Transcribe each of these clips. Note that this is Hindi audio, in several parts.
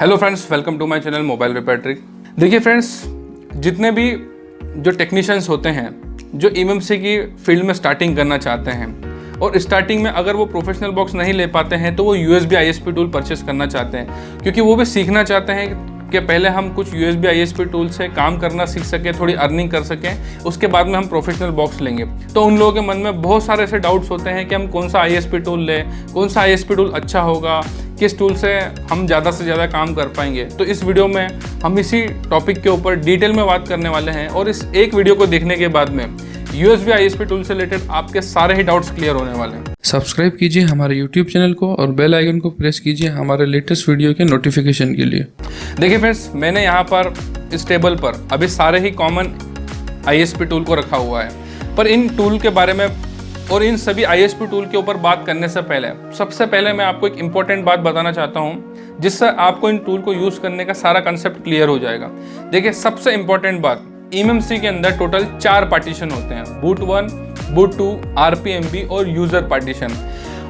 Hello friends, welcome to my channel mobile repair trick. देखिए फ्रेंड्स, जितने भी जो टेक्नीशियंस होते हैं जो एमएमसी की फील्ड में स्टार्टिंग करना चाहते हैं और स्टार्टिंग में अगर वो प्रोफेशनल बॉक्स नहीं ले पाते हैं तो वो यूएसबी आईएसपी टूल परचेस करना चाहते हैं, क्योंकि वो भी सीखना चाहते हैं कि पहले हम कुछ यूएसबी आईएसपी टूल से काम करना सीख सकें, थोड़ी अर्निंग कर सकें, उसके बाद में हम प्रोफेशनल बॉक्स लेंगे। तो उन लोगों के मन में बहुत सारे ऐसे डाउट्स होते हैं कि हम कौन सा आईएसपी टूल लें, कौन सा आईएसपी टूल अच्छा होगा, किस टूल से हम ज़्यादा से ज़्यादा काम कर पाएंगे। तो इस वीडियो में हम इसी टॉपिक के ऊपर डिटेल में बात करने वाले हैं और इस एक वीडियो को देखने के बाद में यूएसबी आईएसपी टूल से रिलेटेड आपके सारे ही डाउट्स क्लियर होने वाले हैं। सब्सक्राइब कीजिए हमारे YouTube चैनल को और बेल आइकन को प्रेस कीजिए हमारे लेटेस्ट वीडियो के नोटिफिकेशन के लिए। देखिए फ्रेंड्स, मैंने यहाँ पर इस टेबल पर अभी सारे ही कॉमन आईएसपी टूल को रखा हुआ है, पर इन टूल के बारे में और इन सभी आईएसपी टूल के ऊपर बात करने से पहले सबसे पहले मैं आपको एक इम्पॉर्टेंट बात बताना चाहता हूँ, जिससे आपको इन टूल को यूज़ करने का सारा कंसेप्ट क्लियर हो जाएगा। देखिए, सबसे इम्पॉर्टेंट बात, एमएमसी के अंदर टोटल 4 पार्टीशन होते हैं, बूट 1, बूट 2, आरपीएमबी और यूज़र पार्टीशन।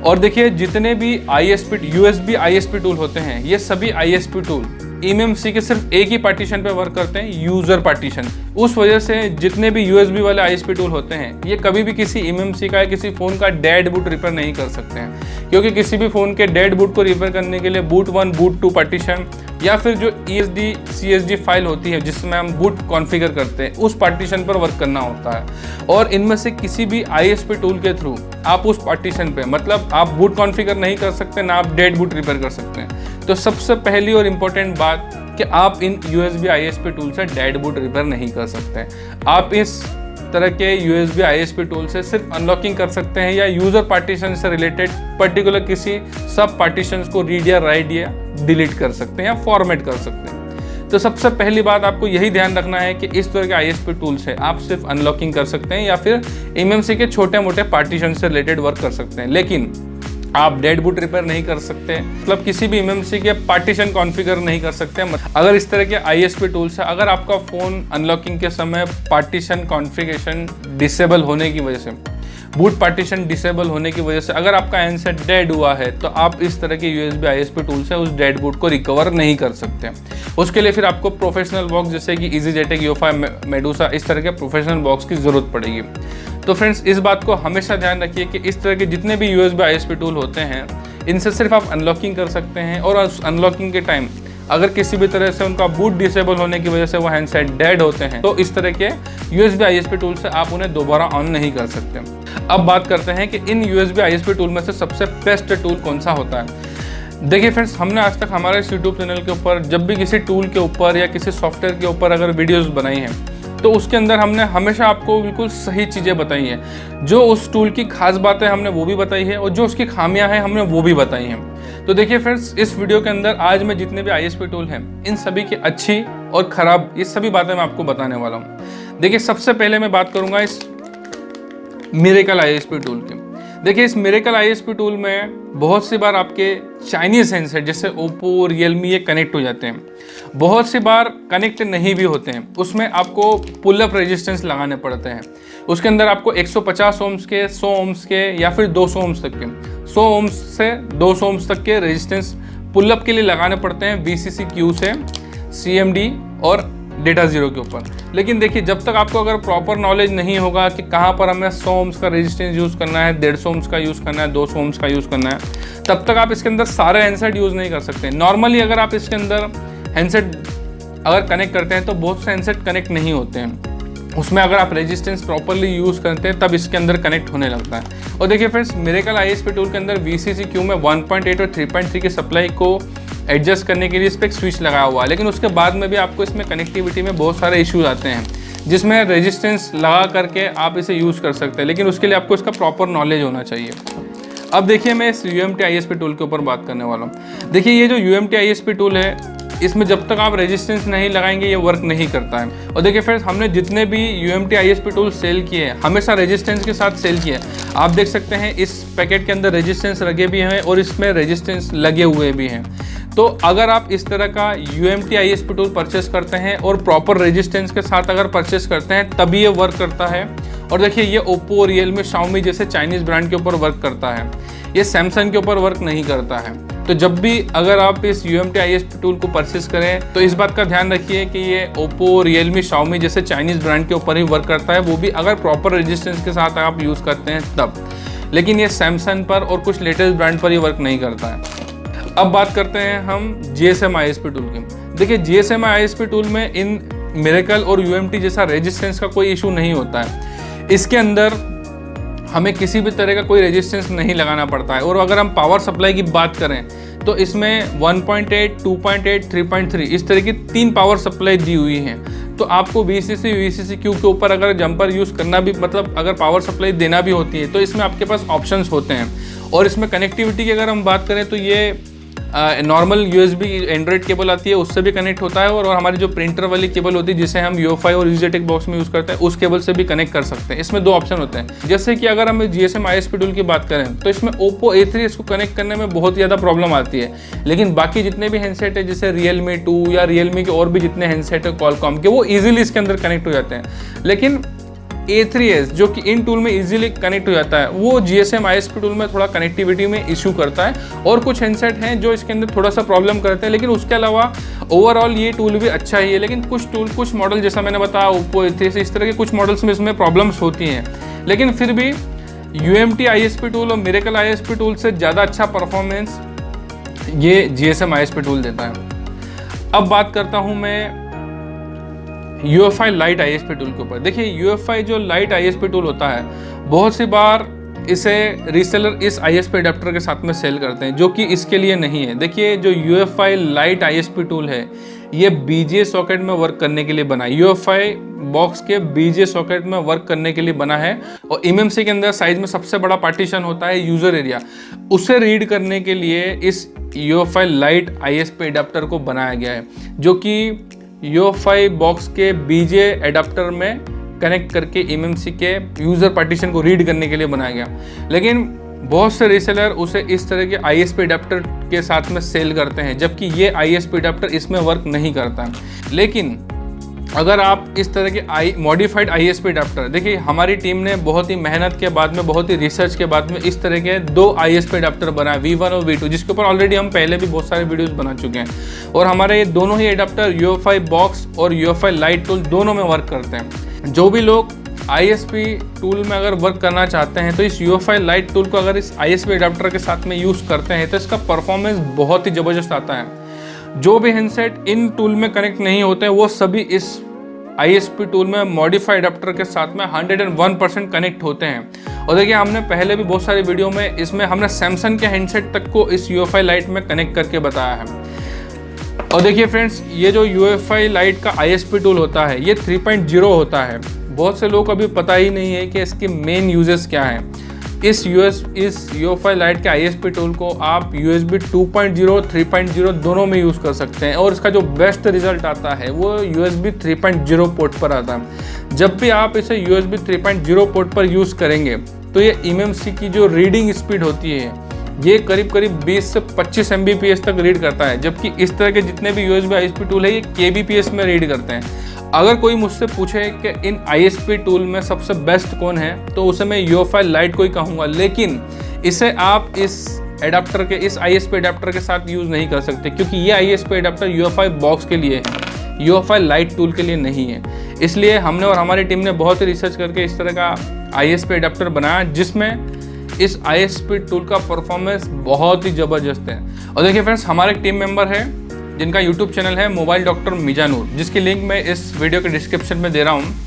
और देखिए, जितने भी यूएसबी आईएसपी टूल होते हैं, ये सभी आईएसपी टूल एमएमसी के सिर्फ एक ही पार्टीशन पे वर्क करते हैं, यूजर पार्टीशन। उस वजह से जितने भी यूएसबी वाले आईएसपी टूल होते हैं, ये कभी भी किसी एमएमसी का या किसी फ़ोन का डेड बूट रिपेयर नहीं कर सकते हैं, क्योंकि किसी भी फ़ोन के डेड बूट को रिपेयर करने के लिए बूट 1, बूट 2 पार्टीशन या फिर जो ESD CSD फाइल होती है जिसमें हम बूट कॉन्फ़िगर करते हैं, उस पार्टीशन पर वर्क करना होता है। और इनमें से किसी भी आईएसपी टूल के थ्रू आप उस पार्टीशन पे, मतलब आप बूट कॉन्फ़िगर नहीं कर सकते, ना आप डेड बूट रिपेयर कर सकते हैं। तो सबसे पहली और इम्पोर्टेंट बात कि आप इन यूएसबी आईएसपी टूल से डेड बूट रिपेयर नहीं कर सकते। आप इस तरह के यूएसबी आईएसपी टूल से सिर्फ अनलॉकिंग कर सकते हैं या यूज़र पार्टीशन से रिलेटेड पर्टिकुलर किसी सब पार्टीशंस को रीड या राइट या डिलीट कर सकते हैं या फॉर्मेट कर सकते हैं। तो सबसे पहली बात आपको यही ध्यान रखना है कि इस तरह के आईएसपी टूल से आप सिर्फ अनलॉकिंग कर सकते हैं या फिर एमएमसी के छोटे मोटे पार्टीशन से रिलेटेड वर्क कर सकते हैं, लेकिन आप डेड बूट रिपेयर नहीं कर सकते, मतलब किसी भी एमएमसी के पार्टीशन कॉन्फ़िगर नहीं कर सकते। अगर इस तरह के आईएसपी टूल से अगर आपका फ़ोन अनलॉकिंग के समय पार्टीशन कॉन्फ़िगरेशन डिसेबल होने की वजह से, बूट पार्टीशन डिसेबल होने की वजह से अगर आपका हैंडसेट डेड हुआ है, तो आप इस तरह के यूएसबी आईएसपी टूल से उस डेड बूट को रिकवर नहीं कर सकते। उसके लिए फिर आपको प्रोफेशनल बॉक्स जैसे कि EasyJet, UEFI, मेडूसा, इस तरह के प्रोफेशनल बॉक्स की ज़रूरत पड़ेगी। तो फ्रेंड्स, इस बात को हमेशा ध्यान रखिए कि इस तरह के जितने भी यूएसबी आईएसपी टूल होते हैं, इनसे सिर्फ आप अनलॉकिंग कर सकते हैं। और उस अनलॉकिंग के टाइम अगर किसी भी तरह से उनका बूट डिसेबल होने की वजह से वो हैंडसेट डेड होते हैं, तो इस तरह के यूएसबी आईएसपी टूल से आप उन्हें दोबारा ऑन नहीं कर सकते। अब बात करते हैं कि इन यूएसबी आईएसपी टूल में से सबसे बेस्ट टूल कौन सा होता है। देखिए फ्रेंड्स, हमने आज तक हमारे इस यूट्यूब चैनल के ऊपर जब भी किसी टूल के ऊपर या किसी सॉफ्टवेयर के ऊपर अगर वीडियोस बनाई हैं, तो उसके अंदर हमने हमेशा आपको बिल्कुल सही चीज़ें बताई हैं। जो उस टूल की खास बातें हमने वो भी बताई है और जो उसकी खामियां हैं हमने वो भी बताई हैं। तो देखिए फ्रेंड्स, इस वीडियो के अंदर आज मैं जितने भी आईएसपी टूल हैं, इन सभी की अच्छी और ख़राब ये सभी बातें मैं आपको बताने वाला हूँ। देखिए, सबसे पहले मैं बात करूँगा इस मिरेकल आईएसपी टूल की। देखिए, इस मिरेकल आईएसपी टूल में बहुत सी बार आपके चाइनीज हैंडसेट जैसे ओप्पो, रियलमी ये कनेक्ट हो जाते हैं, बहुत सी बार कनेक्ट नहीं भी होते हैं। उसमें आपको पुल अप रेजिस्टेंस लगाने पड़ते हैं। उसके अंदर आपको 150 ओम्स के, 100 ओम्स के या फिर 200 ओम्स तक के, 100 ओम्स से 200 ओम्स तक के रेजिस्टेंस पुल अप के लिए लगाने पड़ते हैं VCC-Q से, CMD और डेटा ज़ीरो के ऊपर। लेकिन देखिए, जब तक आपको अगर प्रॉपर नॉलेज नहीं होगा कि कहाँ पर हमें 100 ओम्स का रेजिस्टेंस यूज़ करना है, 150 ओम्स का यूज़ करना है, 200 ओम्स का यूज़ करना है, तब तक आप इसके अंदर सारे हैंडसेट यूज़ नहीं कर सकते। नॉर्मली अगर आप इसके अंदर हैंडसेट अगर कनेक्ट करते हैं तो बहुत से हैंडसेट कनेक्ट नहीं होते हैं। उसमें अगर आप रेजिस्टेंस प्रॉपरली यूज़ करते हैं तब इसके अंदर कनेक्ट होने लगता है। और देखिए फ्रेंड्स, मिरेकल आईएसपी टूल के अंदर VCC-Q में 1.8 और 3.3 की सप्लाई को एडजस्ट करने के लिए इस पर एक स्विच लगाया हुआ है, लेकिन उसके बाद में भी आपको इसमें कनेक्टिविटी में बहुत सारे इश्यूज आते हैं, जिसमें रेजिस्टेंस लगा करके आप इसे यूज़ कर सकते हैं, लेकिन उसके लिए आपको इसका प्रॉपर नॉलेज होना चाहिए। अब देखिए, मैं इस UMT आईएसपी टूल के ऊपर बात करने वाला हूँ। देखिए, ये जो UMT आईएसपी टूल है, इसमें जब तक आप रेजिस्टेंस नहीं लगाएंगे ये वर्क नहीं करता है। और देखिए फ्रेंड्स, हमने जितने भी UMT आईएसपी टूल सेल किए हैं, हमेशा रेजिस्टेंस के साथ सेल किए हैं। आप देख सकते हैं इस पैकेट के अंदर रेजिस्टेंस लगे भी हैं और इसमें रेजिस्टेंस लगे हुए भी हैं। तो अगर आप इस तरह का UMT आईएसपी टूल परचेस करते हैं और प्रॉपर रेजिस्टेंस के साथ अगर परचेस करते हैं, तभी ये वर्क करता है। और देखिए, ये ओप्पो, रियलमी, शाओमी जैसे चाइनीज़ ब्रांड के ऊपर वर्क करता है, ये सैमसंग के ऊपर वर्क नहीं करता है। तो जब भी अगर आप इस UMT ISP टूल को परचेस करें तो इस बात का ध्यान रखिए कि ये Oppo, Realme, Xiaomi जैसे चाइनीज़ ब्रांड के ऊपर ही वर्क करता है, वो भी अगर प्रॉपर रेजिस्टेंस के साथ आप यूज़ करते हैं तब। लेकिन ये सैमसंग पर और कुछ लेटेस्ट ब्रांड पर ही वर्क नहीं करता है। अब बात करते हैं हम GSM ISP टूल की। देखिए GSM ISP टूल में इन मिरेकल और UMT जैसा रेजिस्टेंस का कोई इशू नहीं होता है। इसके अंदर हमें किसी भी तरह का कोई रेजिस्टेंस नहीं लगाना पड़ता है। और अगर हम पावर सप्लाई की बात करें तो इसमें 1.8, 2.8, 3.3 इस तरह की 3 पावर सप्लाई दी हुई हैं। तो आपको VCC, VCCQ के ऊपर अगर जंपर यूज़ करना भी, मतलब अगर पावर सप्लाई देना भी होती है तो इसमें आपके पास ऑप्शंस होते हैं। और इसमें कनेक्टिविटी की अगर हम बात करें तो ये नॉर्मल USB एंड्रॉइड केबल आती है, उससे भी कनेक्ट होता है। और हमारी जो प्रिंटर वाली केबल होती है जिसे हम UFI और EasyTech बॉक्स में यूज़ करते हैं, उस केबल से भी कनेक्ट कर सकते हैं। इसमें 2 ऑप्शन होते हैं। जैसे कि अगर हम GSM ISP टूल की बात करें तो इसमें Oppo A3 इसको कनेक्ट करने में बहुत ज़्यादा प्रॉब्लम आती है। लेकिन बाकी जितने भी हैंडसेट है जैसे Realme 2 या Realme के और भी जितने हैंडसेट है Qualcomm के, वो ईजिली इसके अंदर कनेक्ट हो जाते हैं। लेकिन A3s जो कि इन टूल में इजीली कनेक्ट हो जाता है, वो GSM ISP टूल में थोड़ा कनेक्टिविटी में इशू करता है। और कुछ हैंडसेट हैं जो इसके अंदर थोड़ा सा प्रॉब्लम करते हैं, लेकिन उसके अलावा ओवरऑल ये टूल भी अच्छा ही है। लेकिन कुछ मॉडल जैसा मैंने बताया Oppo A3 इस तरह के कुछ मॉडल्स में इसमें प्रॉब्लम्स होती हैं। लेकिन फिर भी UMT ISP टूल और मिरेकल ISP टूल से ज़्यादा अच्छा परफॉर्मेंस ये GSM ISP टूल देता है। अब बात करता हूँ मैं UFI लाइट ISP टूल के ऊपर। देखिए UFI जो लाइट ISP टूल होता है, बहुत सी बार इसे रीसेलर इस ISP अडेप्टर के साथ में सेल करते हैं, जो कि इसके लिए नहीं है। देखिए जो UFI लाइट ISP टूल है ये BGA सॉकेट में वर्क करने के लिए बना है। UFI बॉक्स के BGA सॉकेट में वर्क करने के लिए बना है। और MMC के अंदर साइज में सबसे बड़ा पार्टीशन होता है यूज़र एरिया, उसे रीड करने के लिए इस UFI लाइट ISP अडेप्टर को बनाया गया है, जो कि UFI बॉक्स के BGA एडाप्टर में कनेक्ट करके MMC के यूज़र पार्टीशन को रीड करने के लिए बनाया गया। लेकिन बहुत से रीसेलर उसे इस तरह के ISP एडाप्टर के साथ में सेल करते हैं, जबकि ये ISP एडाप्टर इसमें वर्क नहीं करता। लेकिन अगर आप इस तरह के मॉडिफाइड ISP एडाप्टर, देखिए हमारी टीम ने बहुत ही मेहनत के बाद में, बहुत ही रिसर्च के बाद में इस तरह के 2 ISP एडाप्टर बनाए, V1 और V2, जिसके ऊपर ऑलरेडी हम पहले भी बहुत सारे वीडियोस बना चुके हैं। और हमारे ये दोनों ही एडाप्टर UFI बॉक्स और UFI लाइट टूल दोनों में वर्क करते हैं। जो भी लोग ISP टूल में अगर वर्क करना चाहते हैं तो इस UFI लाइट टूल को अगर इस ISP एडाप्टर के साथ में यूज़ करते हैं तो इसका परफॉर्मेंस बहुत ही ज़बरदस्त आता है। जो भी हैंडसेट इन टूल में कनेक्ट नहीं होते हैं वो सभी इस ISP टूल में मॉडिफाइड अडेप्टर के साथ में 101% कनेक्ट होते हैं। और देखिए हमने पहले भी बहुत सारी वीडियो में इसमें हमने सैमसंग के हैंडसेट तक को इस UFI लाइट में कनेक्ट करके बताया है। और देखिए फ्रेंड्स, ये जो UFI लाइट का ISP टूल होता है ये 3.0 होता है। बहुत से लोग अभी पता ही नहीं है कि इसके मेन यूजेस क्या हैं। इस UFI लाइट के ISP टूल को आप USB 2.0, 3.0 दोनों में यूज़ कर सकते हैं। और इसका जो बेस्ट रिजल्ट आता है वो USB 3.0 पोर्ट पर आता है। जब भी आप इसे USB 3.0 पोर्ट पर यूज़ करेंगे तो ये MMC की जो रीडिंग स्पीड होती है ये करीब 20 से 25 Mbps तक रीड करता है, जबकि इस तरह के जितने भी USB ISP टूल है ये kbps में रीड करते हैं। अगर कोई मुझसे पूछे कि इन ISP टूल में सबसे बेस्ट कौन है तो उसे मैं UFI लाइट को ही कहूँगा। लेकिन इसे आप इस एडाप्टर के, इस ISP एडाप्टर के साथ यूज़ नहीं कर सकते, क्योंकि ये ISP एडाप्टर UFI बॉक्स के लिए है, UFI लाइट टूल के लिए नहीं है। इसलिए हमने और हमारी टीम ने बहुत ही रिसर्च करके इस तरह का ISP एडाप्टर बनाया जिसमें इस ISP टूल का परफॉर्मेंस बहुत ही ज़बरदस्त है। और देखिए फ्रेंड्स, हमारे एक टीम मेंबर है जिनका यूट्यूब चैनल है मोबाइल डॉक्टर मिजानूर, जिसकी लिंक मैं इस वीडियो के डिस्क्रिप्शन में दे रहा हूँ।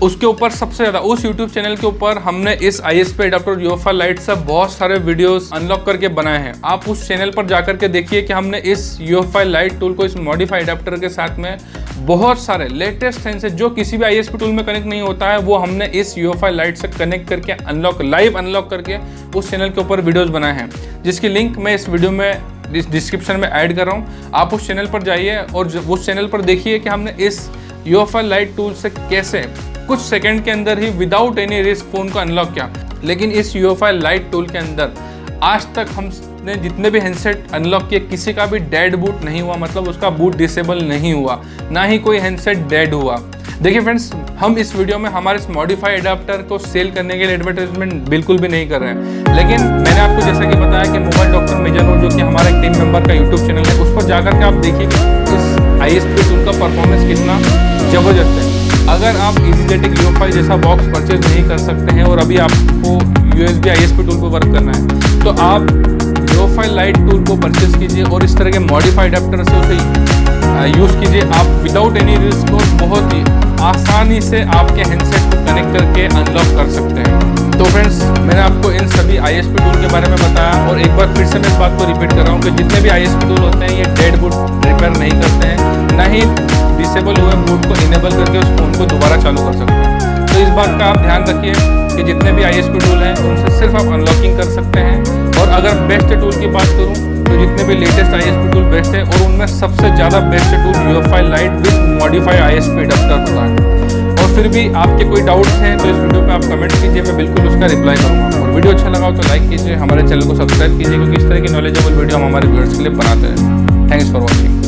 उसके ऊपर सबसे ज़्यादा, उस यूट्यूब चैनल के ऊपर हमने इस ISP एडाप्टर UFI लाइट से बहुत सारे वीडियोस अनलॉक करके बनाए हैं। आप उस चैनल पर जाकर के देखिए कि हमने इस UFI लाइट टूल को इस मॉडिफाइड एडाप्टर के साथ में बहुत सारे लेटेस्ट हैंडसेट जो किसी भी ISP टूल में कनेक्ट नहीं होता है वो हमने इस UFI लाइट से कनेक्ट करके लाइव अनलॉक करके उस चैनल के ऊपर वीडियोज़ बनाए हैं, जिसकी लिंक मैं इस वीडियो में डिस्क्रिप्शन में ऐड कर रहा हूँ। आप उस चैनल पर जाइए और उस चैनल पर देखिए कि हमने इस UFI लाइट टूल से कैसे कुछ सेकंड के अंदर ही विदाउट एनी रिस्क फ़ोन को अनलॉक किया। लेकिन इस UFI लाइट टूल के अंदर आज तक हमने जितने भी हैंडसेट अनलॉक किए किसी का भी डेड बूट नहीं हुआ, मतलब उसका बूट डिसेबल नहीं हुआ, ना ही कोई हैंडसेट डेड हुआ। देखिए फ्रेंड्स, हम इस वीडियो में हमारे इस मॉडिफाई अडाप्टर को सेल करने के लिए एडवर्टाइजमेंट बिल्कुल भी नहीं कर रहे हैं, लेकिन मैंने आपको जैसा कि बताया कि मोबाइल डॉक्टर मेजर नोट जो कि हमारा एक टीम मेंबर का यूट्यूब चैनल है, उस पर जाकर के आप देखिए कि इस ISP टूल का परफॉर्मेंस कितना ज़बरदस्त है। अगर आप EasyJet UEFI जैसा बॉक्स परचेज नहीं कर सकते हैं और अभी आपको USB ISP टूल पर वर्क करना है, तो आप UEFI लाइट टूल को परचेज कीजिए और इस तरह के मॉडिफाइड अडाप्टर से उसे यूज़ कीजिए। आप विदाउट एनी रिस्क और बहुत ही आसानी से आपके हैंडसेट को कनेक्ट करके अनलॉक कर सकते हैं। तो फ्रेंड्स, मैंने आपको इन सभी ISP टूल के बारे में बताया और एक बार फिर से मैं इस बात को रिपीट कर रहा हूँ कि जितने भी ISP टूल होते हैं ये डेड बूट रिपेयर नहीं करते हैं, ना ही डिसेबल हुए बूट को इनेबल करके उस फोन को दोबारा चालू कर सकते हैं। तो इस बात का आप ध्यान रखिए कि जितने भी ISP टूल हैं उनसे सिर्फ आप अनलॉकिंग कर सकते हैं। और अगर बेस्ट टूल की बात करूँ तो जितने भी लेटेस्ट ISP टूल बेस्ट है और उनमें सबसे ज़्यादा best tool UEFI light with modify ISP adapter होता है। और फिर भी आपके कोई डाउट्स हैं तो इस वीडियो पे आप कमेंट कीजिए, मैं बिल्कुल उसका रिप्लाई करूँगा। और वीडियो अच्छा लगा हो तो लाइक कीजिए, हमारे चैनल को सब्सक्राइब कीजिए, क्योंकि इस तरह की नॉलेजेबल वीडियो हम हमारे व्यूअर्स के लिए बनाते हैं। Thanks for watching.